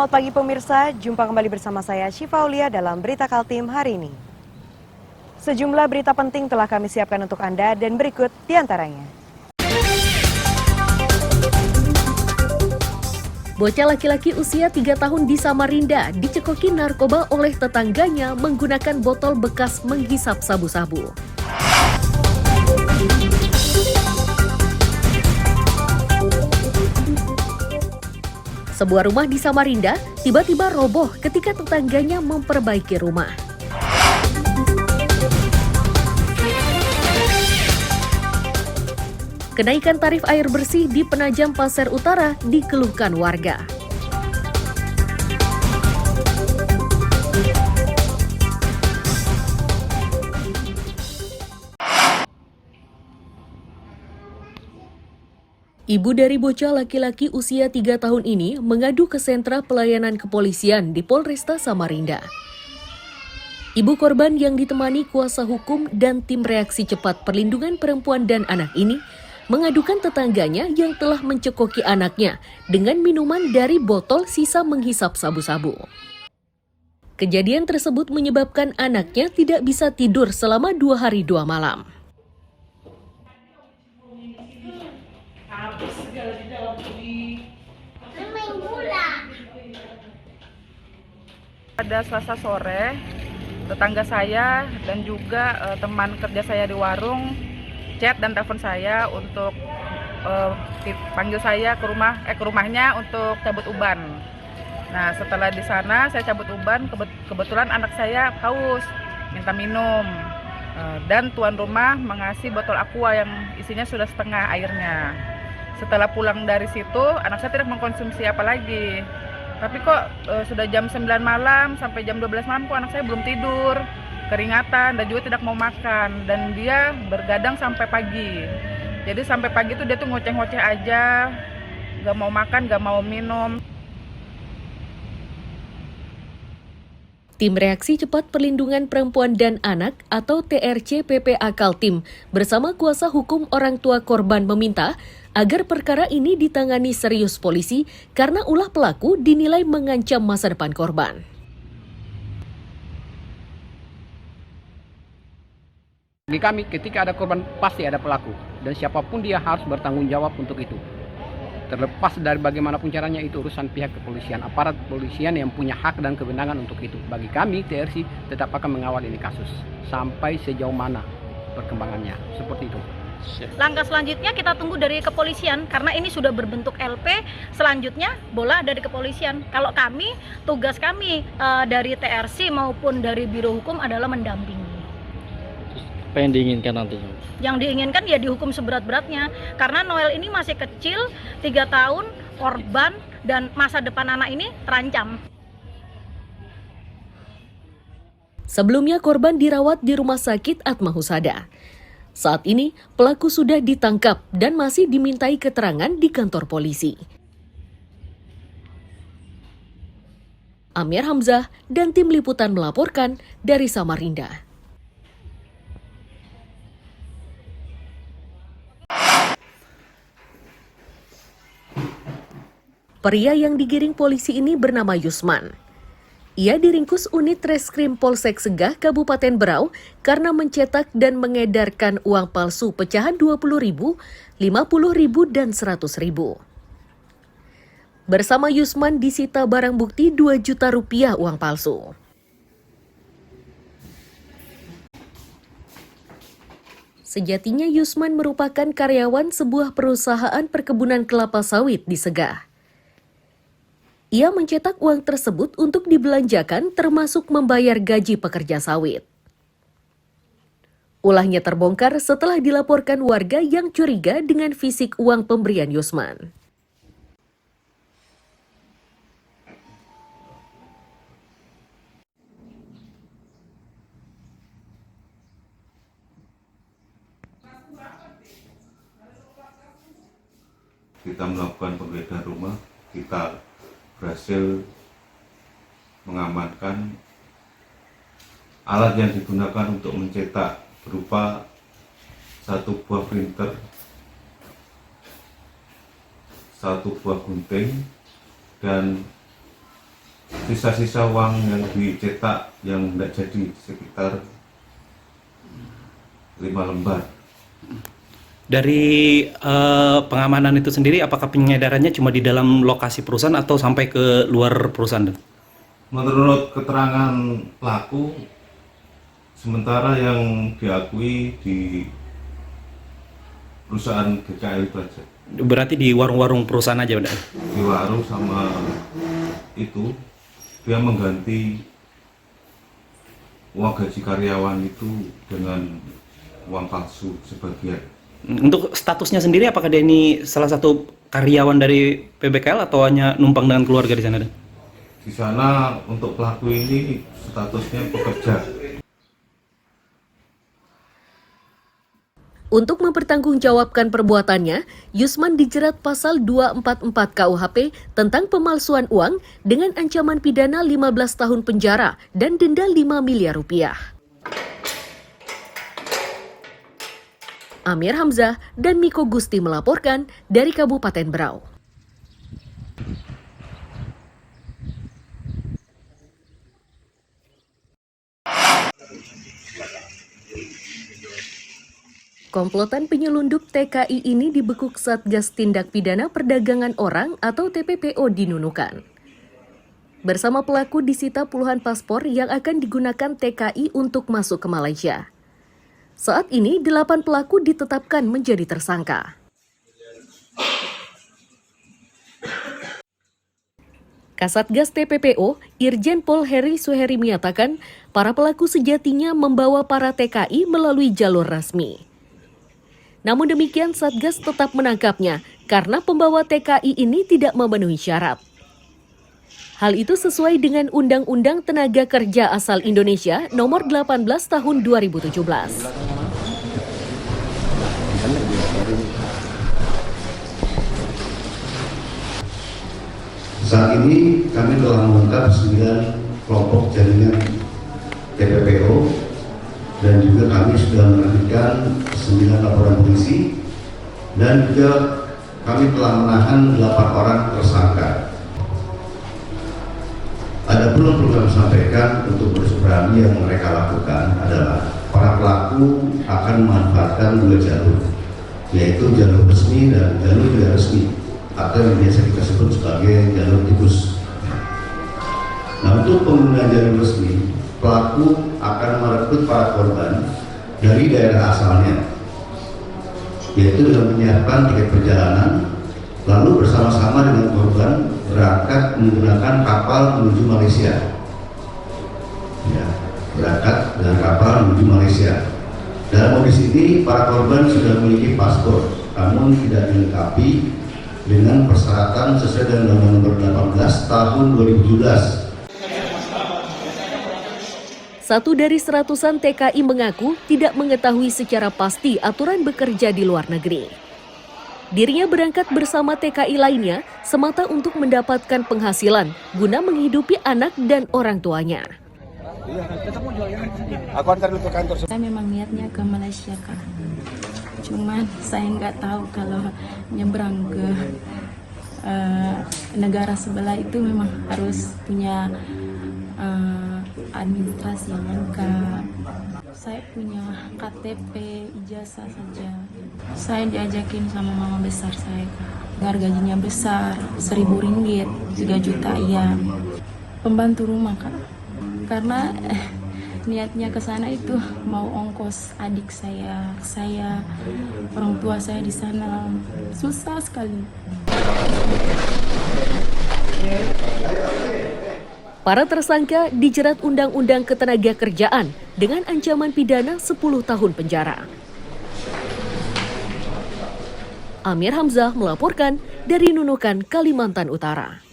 Selamat pagi pemirsa, jumpa kembali bersama saya Syifa Aulia dalam Berita Kaltim hari ini. Sejumlah berita penting telah kami siapkan untuk Anda dan berikut diantaranya. Bocah laki-laki usia 3 tahun di Samarinda dicekoki narkoba oleh tetangganya menggunakan botol bekas menghisap sabu-sabu. Sebuah rumah di Samarinda tiba-tiba roboh ketika tetangganya memperbaiki rumah. Kenaikan tarif air bersih di Penajam Pasir Utara dikeluhkan warga. Ibu dari bocah laki-laki usia 3 tahun ini mengadu ke sentra pelayanan kepolisian di Polresta Samarinda. Ibu korban yang ditemani kuasa hukum dan tim reaksi cepat perlindungan perempuan dan anak ini mengadukan tetangganya yang telah mencekoki anaknya dengan minuman dari botol sisa menghisap sabu-sabu. Kejadian tersebut menyebabkan anaknya tidak bisa tidur selama 2 hari 2 malam. Pada Selasa sore, tetangga saya dan juga teman kerja saya di warung chat dan telepon saya untuk panggil saya ke rumahnya untuk cabut uban. Nah, setelah di sana saya cabut uban, kebetulan anak saya haus, minta minum. Dan tuan rumah mengasih botol aqua yang isinya sudah setengah airnya. Setelah pulang dari situ, anak saya tidak mengkonsumsi apa lagi. Tapi kok sudah jam 9 malam sampai jam 12 malam kok anak saya belum tidur, keringatan dan juga tidak mau makan. Dan dia bergadang sampai pagi. Jadi sampai pagi itu dia tuh ngoceh-ngoceh aja, gak mau makan, gak mau minum. Tim Reaksi Cepat Perlindungan Perempuan dan Anak atau TRC PPA Kaltim bersama kuasa hukum orang tua korban meminta agar perkara ini ditangani serius polisi karena ulah pelaku dinilai mengancam masa depan korban. Bagi kami, ketika ada korban pasti ada pelaku dan siapapun dia harus bertanggung jawab untuk itu. Terlepas dari bagaimanapun caranya itu urusan pihak kepolisian, aparat kepolisian yang punya hak dan kewenangan untuk itu. Bagi kami, TRC tetap akan mengawal ini kasus sampai sejauh mana perkembangannya, seperti itu. Langkah selanjutnya kita tunggu dari kepolisian karena ini sudah berbentuk LP. Selanjutnya bola dari kepolisian. Kalau kami, tugas kami dari TRC maupun dari Biro Hukum adalah mendampingi. Apa yang diinginkan nantinya? Yang diinginkan ya dihukum seberat-beratnya. Karena Noel ini masih kecil, 3 tahun, korban, dan masa depan anak ini terancam. Sebelumnya korban dirawat di Rumah Sakit Atma Husada. Saat ini pelaku sudah ditangkap dan masih dimintai keterangan di kantor polisi. Amir Hamzah dan tim liputan melaporkan dari Samarinda. Pria yang digiring polisi ini bernama Yusman. Ia diringkus unit Reskrim Polsek Segah Kabupaten Berau karena mencetak dan mengedarkan uang palsu pecahan 20.000, 50.000 dan 100.000. Bersama Yusman disita barang bukti 2 juta rupiah uang palsu. Sejatinya Yusman merupakan karyawan sebuah perusahaan perkebunan kelapa sawit di Segah. Ia mencetak uang tersebut untuk dibelanjakan termasuk membayar gaji pekerja sawit. Ulahnya terbongkar setelah dilaporkan warga yang curiga dengan fisik uang pemberian Yusman. Kita melakukan penggeledahan rumah, kita berhasil mengamankan alat yang digunakan untuk mencetak berupa 1 buah printer, 1 buah gunting, dan sisa-sisa uang yang dicetak yang tidak jadi sekitar 5 lembar. Dari pengamanan itu sendiri, apakah pengedarannya cuma di dalam lokasi perusahaan atau sampai ke luar perusahaan? Menurut keterangan pelaku, sementara yang diakui di perusahaan GKL itu aja. Berarti di warung-warung perusahaan aja, Bang? Di warung sama itu, dia mengganti uang gaji karyawan itu dengan uang palsu sebagian. Untuk statusnya sendiri, apakah dia ini salah satu karyawan dari PBKL atau hanya numpang dengan keluarga di sana? Di sana untuk pelaku ini statusnya pekerja. Untuk mempertanggungjawabkan perbuatannya, Yusman dijerat pasal 244 KUHP tentang pemalsuan uang dengan ancaman pidana 15 tahun penjara dan denda 5 miliar rupiah. Amir Hamzah dan Miko Gusti melaporkan dari Kabupaten Berau. Komplotan penyelundup TKI ini dibekuk Satgas Tindak Pidana Perdagangan Orang atau TPPO di Nunukan. Bersama pelaku disita puluhan paspor yang akan digunakan TKI untuk masuk ke Malaysia. Saat ini, 8 pelaku ditetapkan menjadi tersangka. Kasatgas TPPO, Irjen Pol Heri Suheri menyatakan, para pelaku sejatinya membawa para TKI melalui jalur resmi. Namun demikian, Satgas tetap menangkapnya karena pembawa TKI ini tidak memenuhi syarat. Hal itu sesuai dengan Undang-Undang Tenaga Kerja Asal Indonesia Nomor 18 Tahun 2017. Saat ini kami telah mengungkap 9 kelompok jaringan TPPO dan juga kami sudah menerbitkan 9 laporan polisi dan juga kami telah menahan 8 orang tersangka. Ada perlu kami sampaikan untuk berseberani yang mereka lakukan adalah para pelaku akan memanfaatkan 2 jalur, yaitu jalur resmi dan jalur tidak resmi atau yang biasa kita sebut sebagai jalur tikus. Nah, untuk pengguna jalur resmi, pelaku akan merekrut para korban dari daerah asalnya, yaitu dengan menyiapkan tiket perjalanan, lalu bersama-sama dengan korban berangkat menggunakan kapal menuju Malaysia. Ya, berangkat dengan kapal menuju Malaysia. Dalam kondisi ini, para korban sudah memiliki paspor, namun tidak dilengkapi dengan persyaratan sesuai dengan Undang-Undang Nomor 18 Tahun 2017. Satu dari seratusan TKI mengaku tidak mengetahui secara pasti aturan bekerja di luar negeri. Dirinya berangkat bersama TKI lainnya semata untuk mendapatkan penghasilan guna menghidupi anak dan orang tuanya. Saya memang niatnya ke Malaysia, Kak. Cuman saya nggak tahu kalau nyebrang ke negara sebelah itu memang harus punya administrasi yang lengkap. Saya punya KTP, ijazah saja. Saya diajakin sama mama besar saya, Kak. Gajinya besar, 1.000 ringgit, 3 juta iya. Pembantu rumah, Kak. Karena niatnya ke sana itu mau ongkos adik saya, orang tua saya di sana. Susah sekali. Para tersangka dijerat Undang-Undang Ketenagakerjaan dengan ancaman pidana 10 tahun penjara. Amir Hamzah melaporkan dari Nunukan, Kalimantan Utara.